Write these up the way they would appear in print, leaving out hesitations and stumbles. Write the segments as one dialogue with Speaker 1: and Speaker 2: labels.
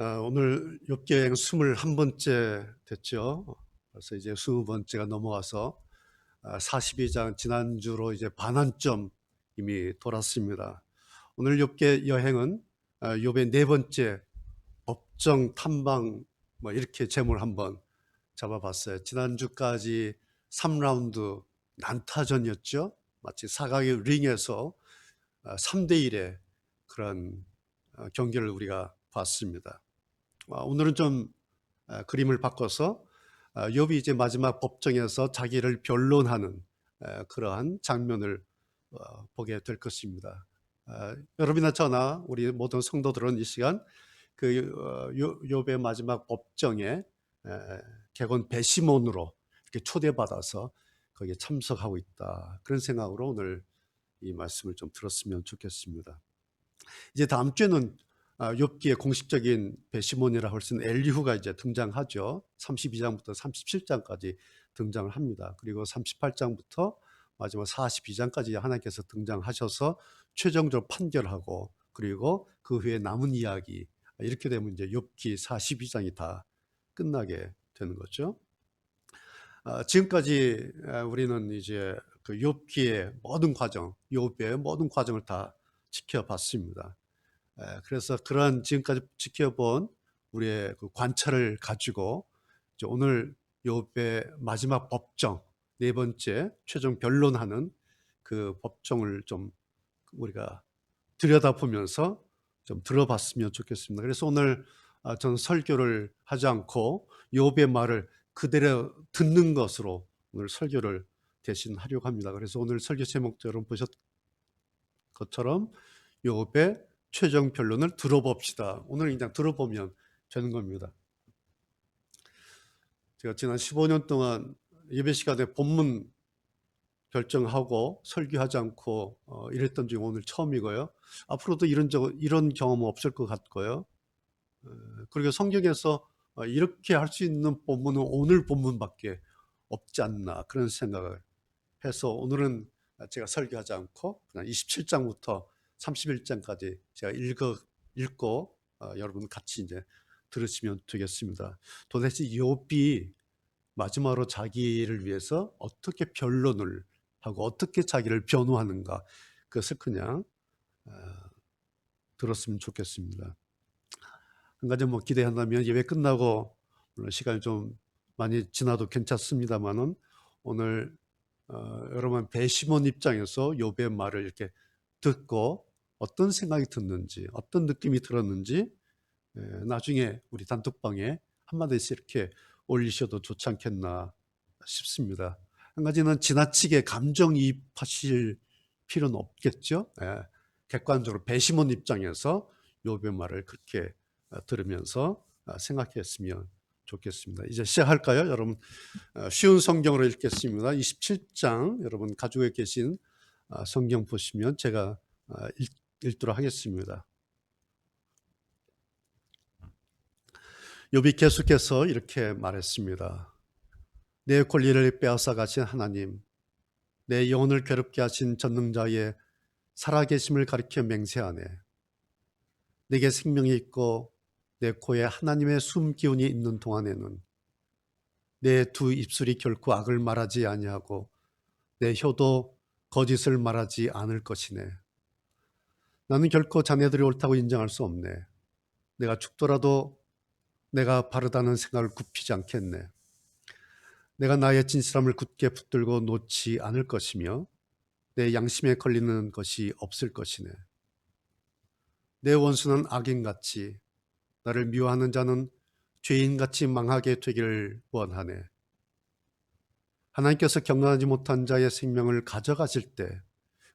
Speaker 1: 오늘 욥기여행 21번째 됐죠. 그래서 이제 20번째가 넘어와서 42장 지난주로 이제 반환점 이미 돌았습니다. 오늘 욥기 여행은 욥의 네 번째 법정 탐방 이렇게 제목을 한번 잡아봤어요. 지난주까지 3라운드 난타전이었죠. 마치 사각의 링에서 3대1의 그런 경기를 우리가 봤습니다. 오늘은 좀 그림을 바꿔서 욥이 이제 마지막 법정에서 자기를 변론하는 그러한 장면을 보게 될 것입니다. 여러분이나 저나 우리 모든 성도들은 이 시간 그 욥의 마지막 법정에 객원 배시몬으로 이렇게 초대받아서 거기에 참석하고 있다. 그런 생각으로 오늘 이 말씀을 좀 들었으면 좋겠습니다. 이제 다음 주에는 욥기의 공식적인 배시몬이라고 할 수 있는 엘리후가 이제 등장하죠. 32장부터 37장까지 등장을 합니다. 그리고 38장부터 마지막 42장까지 하나님께서 등장하셔서 최종적으로 판결하고, 그리고 그 후에 남은 이야기, 이렇게 되면 이제 욥기 42장이 다 끝나게 되는 거죠. 지금까지 우리는 이제 그 욥기의 모든 과정, 욥의 모든 과정을 다 지켜봤습니다. 그래서 그러한 지금까지 지켜본 우리의 그 관찰을 가지고 이제 오늘 욥의 마지막 법정, 네 번째 최종 변론하는 그 법정을 좀 우리가 들여다보면서 좀 들어봤으면 좋겠습니다. 그래서 오늘 저는 설교를 하지 않고 욥의 말을 그대로 듣는 것으로 오늘 설교를 대신 하려고 합니다. 그래서 오늘 설교 제목도 여러분 보셨 것처럼 욥의 최종 변론을 들어봅시다. 오늘 그냥 들어보면 되는 겁니다. 제가 지난 15년 동안 예배 시간에 본문 결정하고 설교하지 않고 이랬던 중에 오늘 처음이고요. 앞으로도 이런 경험은 없을 것 같고요. 그리고 성경에서 이렇게 할 수 있는 본문은 오늘 본문밖에 없지 않나, 그런 생각을 해서 오늘은 제가 설교하지 않고 그냥 27장부터 31장까지 제가 읽고 여러분 같이 이제 들으시면 되겠습니다. 도대체 욥이 마지막으로 자기를 위해서 어떻게 변론을 하고 어떻게 자기를 변호하는가, 그것을 그냥 들었으면 좋겠습니다. 한 가지 기대한다면 예배 끝나고, 물론 시간이 좀 많이 지나도 괜찮습니다만은 오늘 여러분 배시몬 입장에서 욥의 말을 이렇게 듣고 어떤 생각이 듣는지, 어떤 느낌이 들었는지 나중에 우리 단톡방에 한마디씩 이렇게 올리셔도 좋지 않겠나 싶습니다. 한 가지는 지나치게 감정이입하실 필요는 없겠죠. 객관적으로 배시몬 입장에서 욥의 말을 그렇게 들으면서 생각했으면 좋겠습니다. 이제 시작할까요? 여러분, 쉬운 성경으로 읽겠습니다. 27장 여러분 가지고 계신 성경 보시면 제가 읽도록 하겠습니다. 욥이 계속해서 이렇게 말했습니다. 내 권리를 빼앗아 가신 하나님, 내 영혼을 괴롭게 하신 전능자의 살아계심을 가리켜 맹세하네. 내게 생명이 있고 내 코에 하나님의 숨기운이 있는 동안에는 내 두 입술이 결코 악을 말하지 아니하고 내 혀도 거짓을 말하지 않을 것이네. 나는 결코 자네들이 옳다고 인정할 수 없네. 내가 죽더라도 내가 바르다는 생각을 굽히지 않겠네. 내가 나의 진실함을 굳게 붙들고 놓지 않을 것이며 내 양심에 걸리는 것이 없을 것이네. 내 원수는 악인같이, 나를 미워하는 자는 죄인같이 망하게 되기를 원하네. 하나님께서 경건하지 못한 자의 생명을 가져가실 때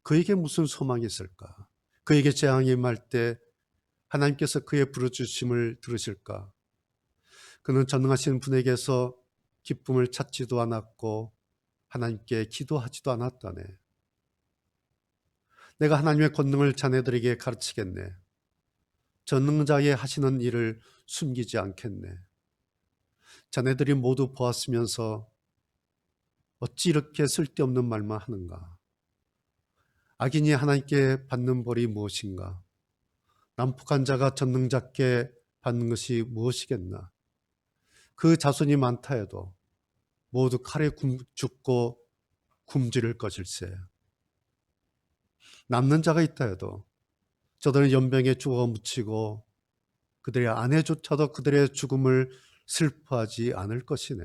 Speaker 1: 그에게 무슨 소망이 있을까? 그에게 재앙이 임할 때 하나님께서 그의 부르짖음을 들으실까? 그는 전능하신 분에게서 기쁨을 찾지도 않았고 하나님께 기도하지도 않았다네. 내가 하나님의 권능을 자네들에게 가르치겠네. 전능자의 하시는 일을 숨기지 않겠네. 자네들이 모두 보았으면서 어찌 이렇게 쓸데없는 말만 하는가? 악인이 하나님께 받는 벌이 무엇인가? 난폭한 자가 전능자께 받는 것이 무엇이겠나? 그 자손이 많다 해도 모두 칼에 죽고 굶주릴 것일세. 남는 자가 있다 해도 저들은 연병에 죽어 묻히고 그들의 아내조차도 그들의 죽음을 슬퍼하지 않을 것이네.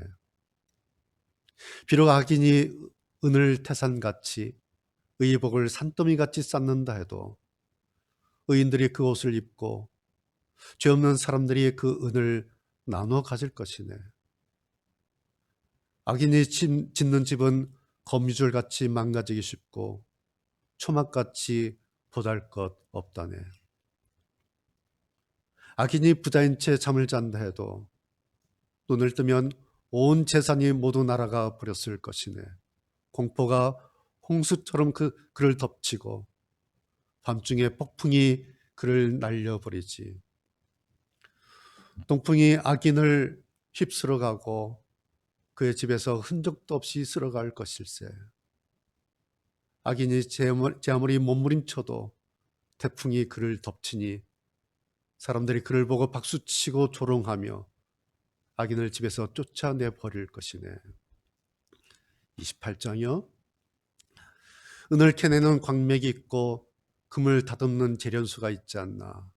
Speaker 1: 비록 악인이 은을 태산같이 의복을 산더미같이 쌓는다 해도 의인들이 그 옷을 입고 죄 없는 사람들이 그 은을 나눠 가질 것이네. 악인이 짓는 집은 거미줄같이 망가지기 쉽고 초막같이 보잘것 없다네. 악인이 부자인 채 잠을 잔다 해도 눈을 뜨면 온 재산이 모두 날아가 버렸을 것이네. 공포가 홍수처럼 그를 덮치고 밤중에 폭풍이 그를 날려버리지. 동풍이 악인을 휩쓸어 가고 그의 집에서 흔적도 없이 쓸어갈 것일세. 악인이 제 아무리 몸부림쳐도 태풍이 그를 덮치니 사람들이 그를 보고 박수치고 조롱하며 악인을 집에서 쫓아내 버릴 것이네. 28장이요. 은을 캐내는 광맥이 있고 금을 다듬는 재련수가 있지 않나.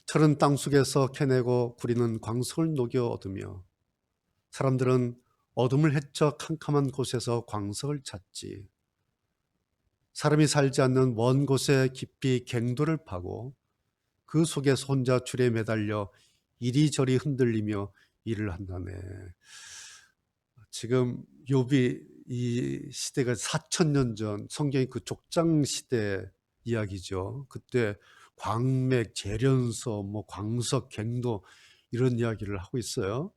Speaker 1: 철은 땅속에서 캐내고 구리는 광석을 녹여 얻으며 사람들은 어둠을 헤쳐 캄캄한 곳에서 광석을 찾지. 사람이 살지 않는 먼 곳에 깊이 갱도를 파고 그 속에서 혼자 줄에 매달려 이리저리 흔들리며 일을 한다네. 지금 욥이 이 시대가 4,000년 전 성경의 그 족장 시대 이야기죠. 그때 광맥, 재련소, 광석, 갱도 이런 이야기를 하고 있어요.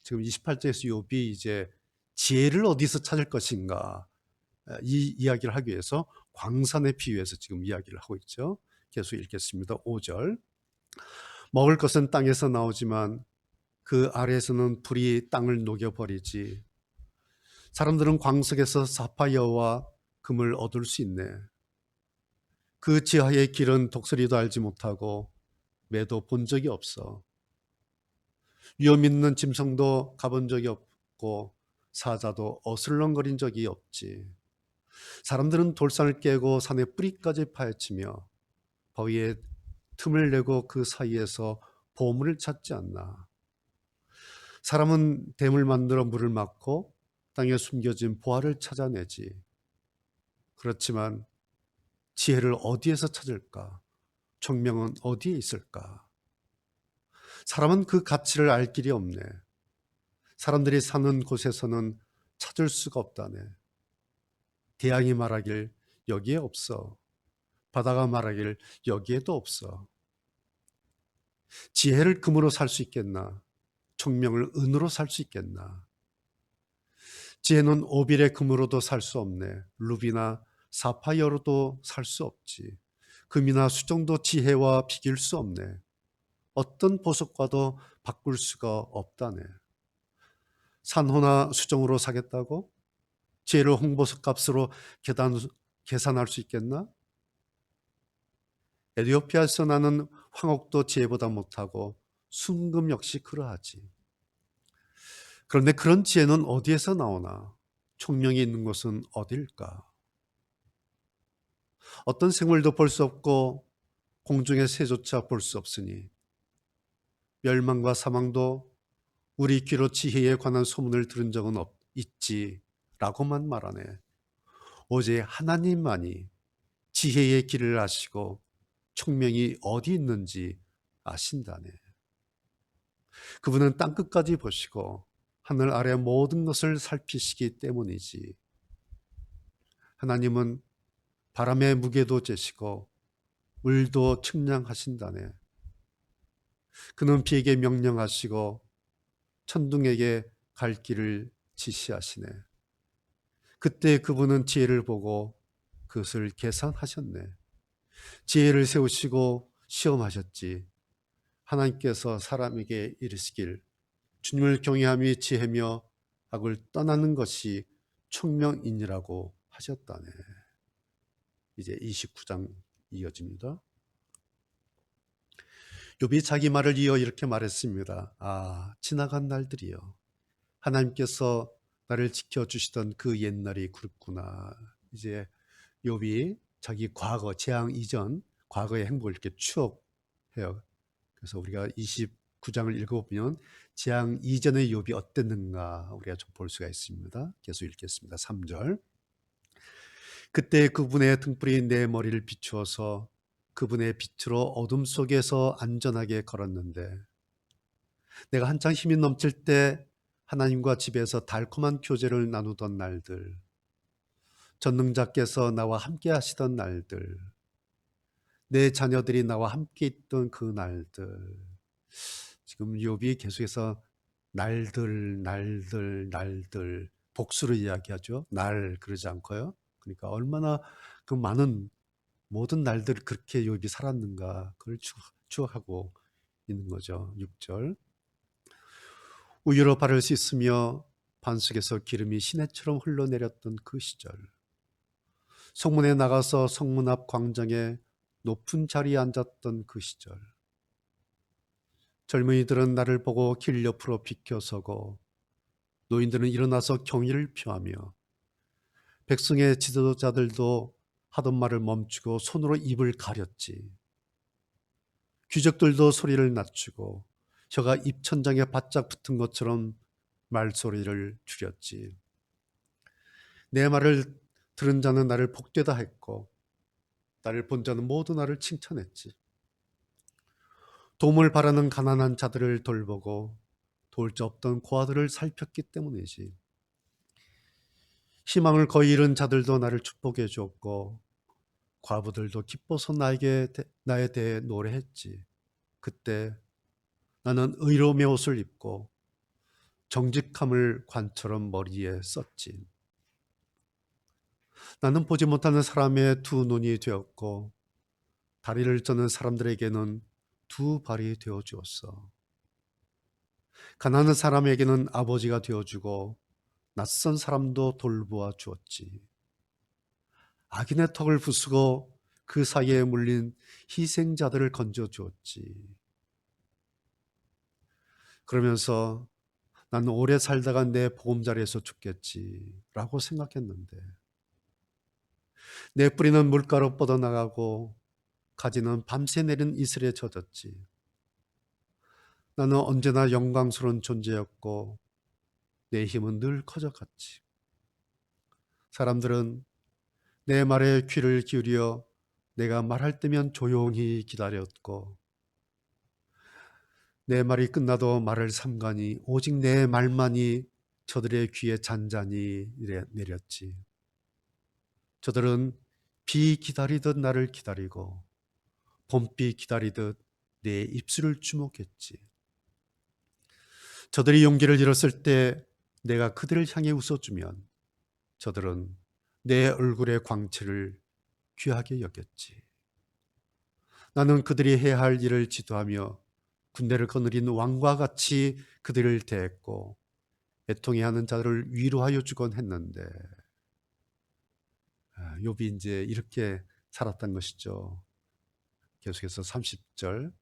Speaker 1: 지금 28절에서 욥이 이제 지혜를 어디서 찾을 것인가 이 이야기를 하기 위해서 광산에 비유해서 지금 이야기를 하고 있죠. 계속 읽겠습니다. 5절. 먹을 것은 땅에서 나오지만 그 아래에서는 불이 땅을 녹여버리지. 사람들은 광석에서 사파이어와 금을 얻을 수 있네. 그 지하의 길은 독수리도 알지 못하고 매도 본 적이 없어. 위험 있는 짐승도 가본 적이 없고 사자도 어슬렁거린 적이 없지. 사람들은 돌산을 깨고 산의 뿌리까지 파헤치며 바위에 틈을 내고 그 사이에서 보물을 찾지 않나. 사람은 댐을 만들어 물을 막고 땅에 숨겨진 보화를 찾아내지. 그렇지만 지혜를 어디에서 찾을까? 총명은 어디에 있을까? 사람은 그 가치를 알 길이 없네. 사람들이 사는 곳에서는 찾을 수가 없다네. 대양이 말하길 여기에 없어. 바다가 말하길 여기에도 없어. 지혜를 금으로 살 수 있겠나? 총명을 은으로 살 수 있겠나? 지혜는 오빌의 금으로도 살 수 없네. 루비나 사파이어로도 살 수 없지. 금이나 수정도 지혜와 비길 수 없네. 어떤 보석과도 바꿀 수가 없다네. 산호나 수정으로 사겠다고? 지혜를 홍보석 값으로 계산할 수 있겠나? 에티오피아에서 나는 황옥도 지혜보다 못하고 순금 역시 그러하지. 그런데 그런 지혜는 어디에서 나오나? 총명이 있는 곳은 어딜까? 어떤 생물도 볼 수 없고 공중의 새조차 볼 수 없으니 멸망과 사망도 우리 귀로 지혜에 관한 소문을 들은 적은 있지 라고만 말하네. 오직 하나님만이 지혜의 길을 아시고 총명이 어디 있는지 아신다네. 그분은 땅끝까지 보시고 하늘 아래 모든 것을 살피시기 때문이지. 하나님은 바람의 무게도 재시고 물도 측량하신다네. 그는 비에게 명령하시고 천둥에게 갈 길을 지시하시네. 그때 그분은 지혜를 보고 그것을 계산하셨네. 지혜를 세우시고 시험하셨지. 하나님께서 사람에게 이르시길 주님을 경외함이 지혜며 악을 떠나는 것이 총명이니라고 하셨다네. 이제 29장 이어집니다. 욥이 자기 말을 이어 이렇게 말했습니다. 지나간 날들이요. 하나님께서 나를 지켜주시던 그 옛날이 그립구나. 이제 욥이 자기 과거, 재앙 이전 과거의 행복을 이렇게 추억해요. 그래서 우리가 29장을 읽어보면 재앙 이전의 욥이 어땠는가 우리가 좀 볼 수가 있습니다. 계속 읽겠습니다. 3절. 그때 그분의 등불이 내 머리를 비추어서 그분의 빛으로 어둠 속에서 안전하게 걸었는데, 내가 한창 힘이 넘칠 때 하나님과 집에서 달콤한 교제를 나누던 날들, 전능자께서 나와 함께 하시던 날들, 내 자녀들이 나와 함께 있던 그 날들. 지금 욥이 계속해서 날들 복수를 이야기하죠. 날 그러지 않고요. 그러니까 얼마나 그 많은 모든 날들을 그렇게 욥이 살았는가 그걸 추억하고 있는 거죠. 6절. 우유로 발을 씻으며 반석에서 기름이 시내처럼 흘러내렸던 그 시절, 성문에 나가서 성문 앞 광장에 높은 자리에 앉았던 그 시절, 젊은이들은 나를 보고 길 옆으로 비켜서고 노인들은 일어나서 경의를 표하며 백성의 지도자들도 하던 말을 멈추고 손으로 입을 가렸지. 귀족들도 소리를 낮추고 혀가 입천장에 바짝 붙은 것처럼 말소리를 줄였지. 내 말을 들은 자는 나를 복되다 했고 나를 본 자는 모두 나를 칭찬했지. 도움을 바라는 가난한 자들을 돌보고 도울 자 없던 고아들을 살폈기 때문이지. 희망을 거의 잃은 자들도 나를 축복해 주었고 과부들도 기뻐서 나에 대해 노래했지. 그때 나는 의로움의 옷을 입고 정직함을 관처럼 머리에 썼지. 나는 보지 못하는 사람의 두 눈이 되었고 다리를 저는 사람들에게는 두 발이 되어 주었어. 가난한 사람에게는 아버지가 되어주고 낯선 사람도 돌보아 주었지. 악인의 턱을 부수고 그 사이에 물린 희생자들을 건져 주었지. 그러면서 나는 오래 살다가 내 보금자리에서 죽겠지라고 생각했는데, 내 뿌리는 물가로 뻗어나가고 가지는 밤새 내린 이슬에 젖었지. 나는 언제나 영광스러운 존재였고 내 힘은 늘 커져갔지. 사람들은 내 말에 귀를 기울여 내가 말할 때면 조용히 기다렸고 내 말이 끝나도 말을 삼가니 오직 내 말만이 저들의 귀에 잔잔히 내렸지. 저들은 비 기다리듯 나를 기다리고 봄비 기다리듯 내 입술을 주목했지. 저들이 용기를 잃었을 때 내가 그들을 향해 웃어주면 저들은 내 얼굴의 광채를 귀하게 여겼지. 나는 그들이 해야 할 일을 지도하며 군대를 거느린 왕과 같이 그들을 대했고 애통해하는 자들을 위로하여 주곤 했는데, 욥이 이제 이렇게 살았던 것이죠. 계속해서 30절.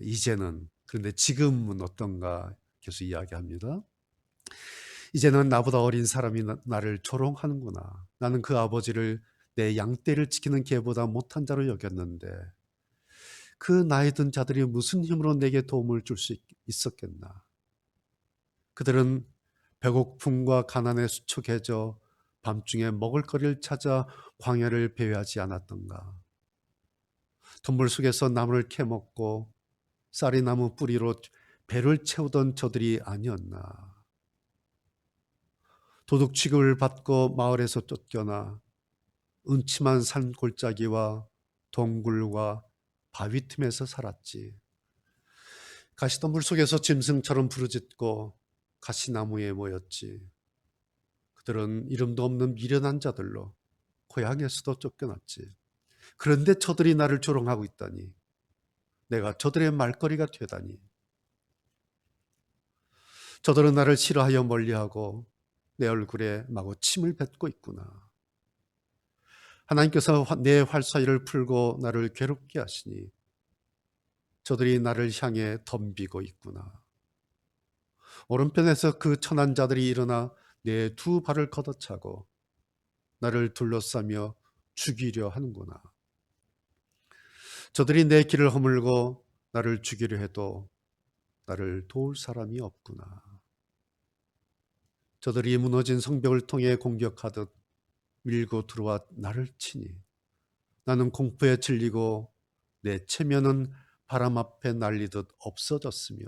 Speaker 1: 이제는, 그런데 지금은 어떤가 계속 이야기합니다. 이제는 나보다 어린 사람이 나를 조롱하는구나. 나는 그 아버지를 내 양떼를 지키는 개보다 못한 자로 여겼는데 그 나이 든 자들이 무슨 힘으로 내게 도움을 줄 수 있었겠나. 그들은 배고픔과 가난에 수척해져 밤중에 먹을거리를 찾아 광야를 배회하지 않았던가. 동물 속에서 나무를 캐먹고 쌀이 나무 뿌리로 배를 채우던 저들이 아니었나. 도둑 취급을 받고 마을에서 쫓겨나 음침한 산 골짜기와 동굴과 바위 틈에서 살았지. 가시덤불 속에서 짐승처럼 부르짖고 가시나무에 모였지. 그들은 이름도 없는 미련한 자들로 고향에서도 쫓겨났지. 그런데 저들이 나를 조롱하고 있다니. 내가 저들의 말거리가 되다니. 저들은 나를 싫어하여 멀리하고 내 얼굴에 마구 침을 뱉고 있구나. 하나님께서 내 활사위를 풀고 나를 괴롭게 하시니 저들이 나를 향해 덤비고 있구나. 오른편에서 그 천한 자들이 일어나 내 두 발을 걷어차고 나를 둘러싸며 죽이려 하는구나. 저들이 내 길을 허물고 나를 죽이려 해도 나를 도울 사람이 없구나. 저들이 무너진 성벽을 통해 공격하듯 밀고 들어와 나를 치니 나는 공포에 질리고 내 체면은 바람 앞에 날리듯 없어졌으며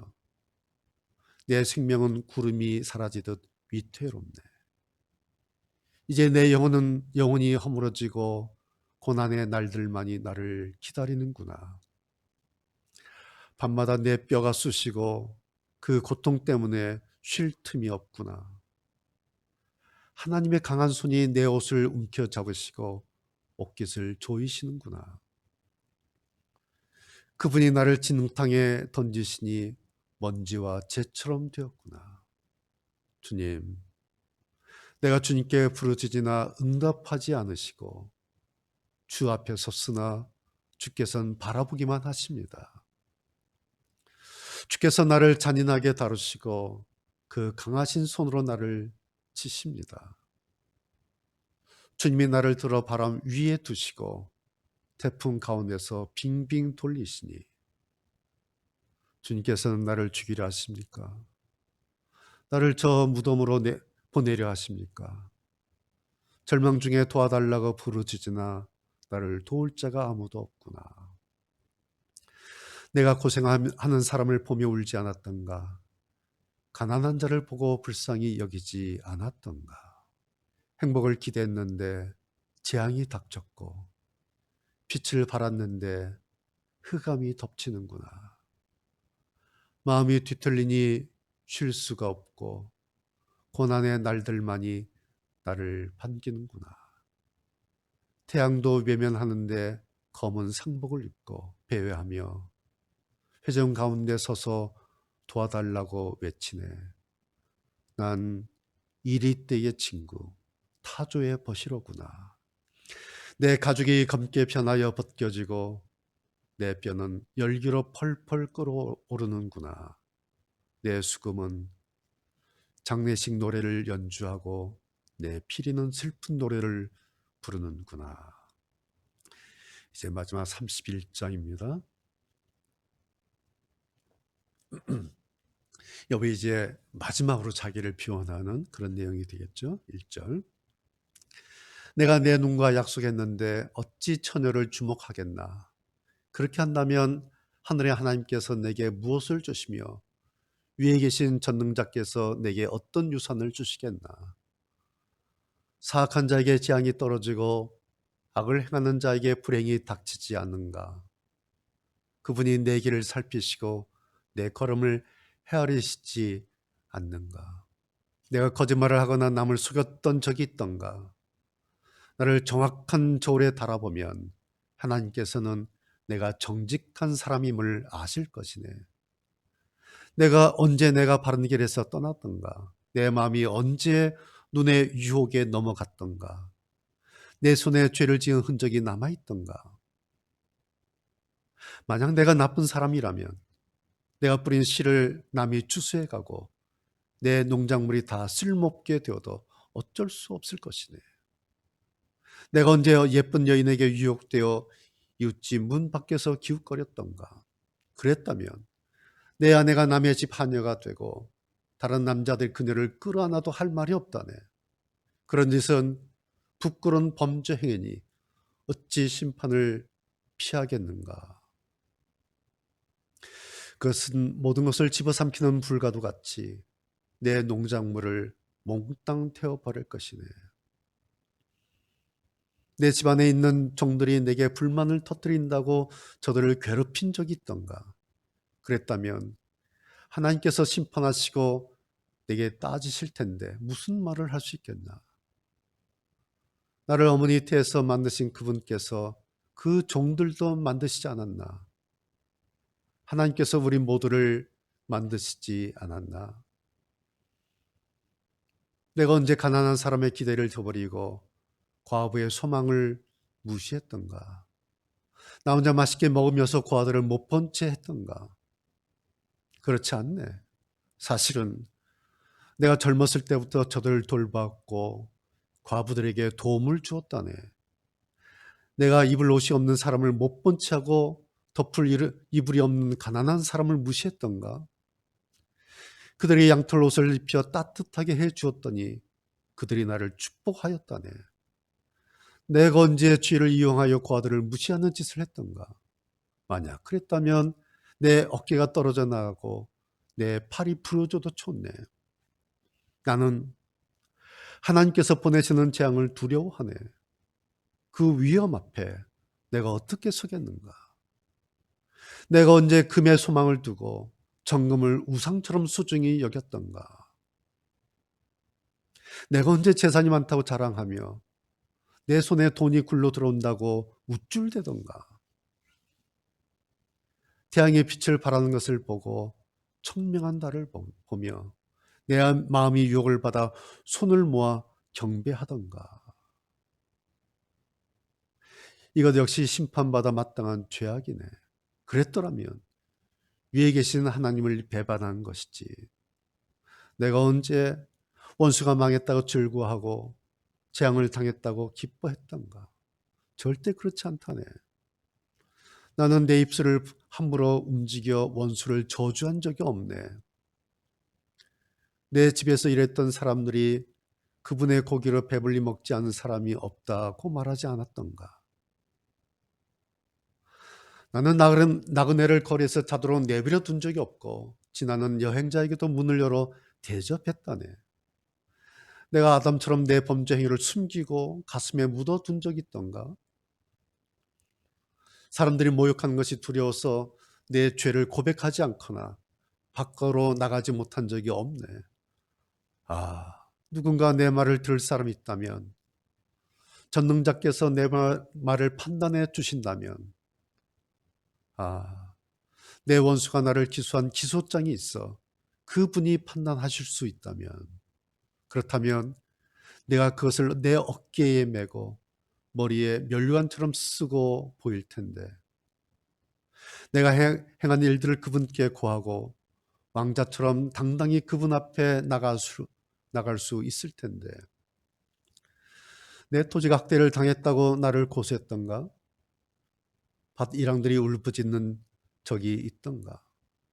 Speaker 1: 내 생명은 구름이 사라지듯 위태롭네. 이제 내 영혼은 영원히 허물어지고 고난의 날들만이 나를 기다리는구나. 밤마다 내 뼈가 쑤시고 그 고통 때문에 쉴 틈이 없구나. 하나님의 강한 손이 내 옷을 움켜잡으시고 옷깃을 조이시는구나. 그분이 나를 진흙탕에 던지시니 먼지와 재처럼 되었구나. 주님, 내가 주님께 부르짖으나 응답하지 않으시고 주 앞에 섰으나 주께서는 바라보기만 하십니다. 주께서 나를 잔인하게 다루시고 그 강하신 손으로 나를 치십니다. 주님이 나를 들어 바람 위에 두시고 태풍 가운데서 빙빙 돌리시니 주님께서는 나를 죽이려 하십니까? 나를 저 무덤으로 보내려 하십니까? 절망 중에 도와달라고 부르짖으나 나를 도울 자가 아무도 없구나. 내가 고생하는 사람을 보며 울지 않았던가? 가난한 자를 보고 불쌍히 여기지 않았던가? 행복을 기대했는데 재앙이 닥쳤고 빛을 발았는데 흑암이 덮치는구나. 마음이 뒤틀리니 쉴 수가 없고 고난의 날들만이 나를 반기는구나. 태양도 외면하는데 검은 상복을 입고 배회하며 회정 가운데 서서 도와달라고 외치네. 난 이리 때의 친구, 타조의 벗이로구나. 내 가죽이 검게 변하여 벗겨지고 내 뼈는 열기로 펄펄 끓어오르는구나. 내 수금은 장례식 노래를 연주하고 내 피리는 슬픈 노래를 부르는구나. 이제 마지막 31장입니다. 여기 이제 마지막으로 자기를 비워나는 그런 내용이 되겠죠. 1절. 내가 내 눈과 약속했는데 어찌 처녀를 주목하겠나. 그렇게 한다면 하늘의 하나님께서 내게 무엇을 주시며 위에 계신 전능자께서 내게 어떤 유산을 주시겠나. 사악한 자에게 재앙이 떨어지고 악을 행하는 자에게 불행이 닥치지 않는가. 그분이 내 길을 살피시고 내 걸음을 헤아리시지 않는가. 내가 거짓말을 하거나 남을 속였던 적이 있던가. 나를 정확한 저울에 달아보면 하나님께서는 내가 정직한 사람임을 아실 것이네. 내가 언제 내가 바른 길에서 떠났던가. 내 마음이 언제 눈의 유혹에 넘어갔던가. 내 손에 죄를 지은 흔적이 남아있던가. 만약 내가 나쁜 사람이라면 내가 뿌린 씨를 남이 추수해가고 내 농작물이 다 쓸모없게 되어도 어쩔 수 없을 것이네. 내가 언제 예쁜 여인에게 유혹되어 이웃집 문 밖에서 기웃거렸던가. 그랬다면 내 아내가 남의 집 하녀가 되고 다른 남자들 그녀를 끌어안아도 할 말이 없다네. 그런 짓은 부끄러운 범죄 행위니 어찌 심판을 피하겠는가. 그것은 모든 것을 집어삼키는 불과도 같이 내 농작물을 몽땅 태워버릴 것이네. 내 집안에 있는 종들이 내게 불만을 터뜨린다고 저들을 괴롭힌 적이 있던가. 그랬다면 하나님께서 심판하시고 내게 따지실 텐데 무슨 말을 할 수 있겠나. 나를 어머니 태에서 만드신 그분께서 그 종들도 만드시지 않았나. 하나님께서 우리 모두를 만드시지 않았나. 내가 언제 가난한 사람의 기대를 저버리고 과부의 소망을 무시했던가. 나 혼자 맛있게 먹으면서 고아들을 못 본 채 했던가? 그렇지 않네. 사실은 내가 젊었을 때부터 저들을 돌봤고 과부들에게 도움을 주었다네. 내가 입을 옷이 없는 사람을 못 본 채 하고 덮을 이불이 없는 가난한 사람을 무시했던가? 그들이 양털 옷을 입혀 따뜻하게 해 주었더니 그들이 나를 축복하였다네. 내가 언제 죄를 이용하여 고아들을 무시하는 짓을 했던가? 만약 그랬다면 내 어깨가 떨어져 나가고 내 팔이 부러져도 좋네. 나는 하나님께서 보내시는 재앙을 두려워하네. 그 위험 앞에 내가 어떻게 서겠는가? 내가 언제 금의 소망을 두고 정금을 우상처럼 소중히 여겼던가? 내가 언제 재산이 많다고 자랑하며 내 손에 돈이 굴러 들어온다고 우쭐대던가? 태양의 빛을 바라는 것을 보고 청명한 달을 보며 내 마음이 유혹을 받아 손을 모아 경배하던가? 이것 역시 심판받아 마땅한 죄악이네. 그랬더라면 위에 계신 하나님을 배반한 것이지. 내가 언제 원수가 망했다고 즐거워하고 재앙을 당했다고 기뻐했던가? 절대 그렇지 않다네. 나는 내 입술을 함부로 움직여 원수를 저주한 적이 없네. 내 집에서 일했던 사람들이 그분의 고기를 배불리 먹지 않은 사람이 없다고 말하지 않았던가? 나는 나그네를 거리에서 자도록 내버려 둔 적이 없고 지나는 여행자에게도 문을 열어 대접했다네. 내가 아담처럼 내 범죄 행위를 숨기고 가슴에 묻어둔 적이 있던가? 사람들이 모욕하는 것이 두려워서 내 죄를 고백하지 않거나 밖으로 나가지 못한 적이 없네. 누군가 내 말을 들을 사람이 있다면, 전능자께서 내 말을 판단해 주신다면, 내 원수가 나를 기소한 기소장이 있어 그분이 판단하실 수 있다면, 그렇다면 내가 그것을 내 어깨에 메고 머리에 면류관처럼 쓰고 보일 텐데, 내가 행한 일들을 그분께 고하고 왕자처럼 당당히 그분 앞에 나갈 수 있을 텐데, 내 토지가 학대를 당했다고 나를 고소했던가? 밭 일항들이 울부짖는 적이 있던가?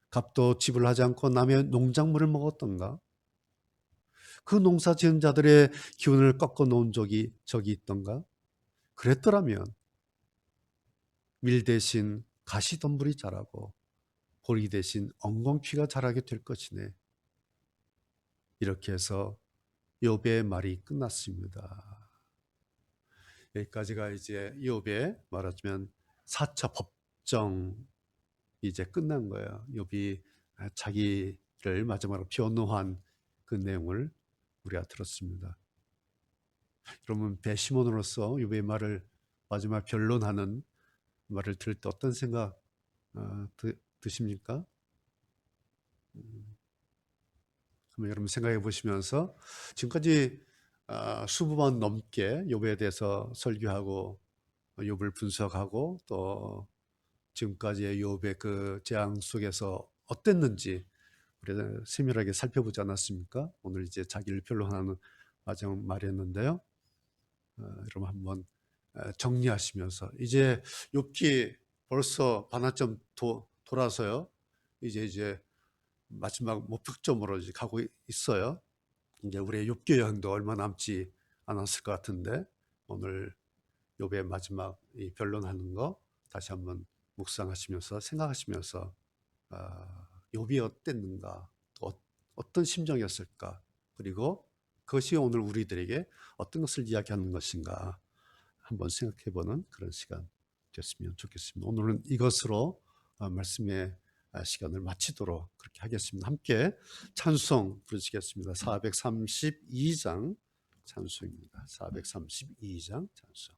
Speaker 1: 값도 지불하지 않고 남의 농작물을 먹었던가? 그 농사 지은 자들의 기운을 꺾어 놓은 적이 있던가? 그랬더라면 밀 대신 가시덤불이 자라고 보리 대신 엉겅퀴가 자라게 될 것이네. 이렇게 해서 욥의 말이 끝났습니다. 여기까지가 이제 욥의 말하자면 4차 법정 이제 끝난 거예요. 욥이 자기를 마지막으로 변호한 그 내용을 우리가 들었습니다. 여러분, 배심원으로서 욥의 말을 마지막 변론하는 말을 들을 때 어떤 생각 드십니까? 그럼 여러분 생각해 보시면서 지금까지 수십 번 넘게 욥에 대해서 설교하고 욥을 분석하고 또 지금까지의 욥의 그 재앙 속에서 어땠는지 우리가 세밀하게 살펴보지 않았습니까? 오늘 이제 자기를 변론하는 마지막 말이었는데요. 여러분 한번 정리하시면서 이제 욥기 벌써 반환점 돌아서요. 이제 마지막 목표점으로 이제 가고 있어요. 이제 우리의 욥기 여행도 얼마 남지 않았을 것 같은데 오늘 욥의 마지막 이 변론하는 거 다시 한번 묵상하시면서 생각하시면서 욥이 어땠는가, 또 어떤 심정이었을까, 그리고 그것이 오늘 우리들에게 어떤 것을 이야기하는 것인가 한번 생각해보는 그런 시간 됐으면 좋겠습니다. 오늘은 이것으로 말씀의 시간을 마치도록 그렇게 하겠습니다. 함께 찬송 부르시겠습니다. 432장 찬송입니다. 432장 찬송.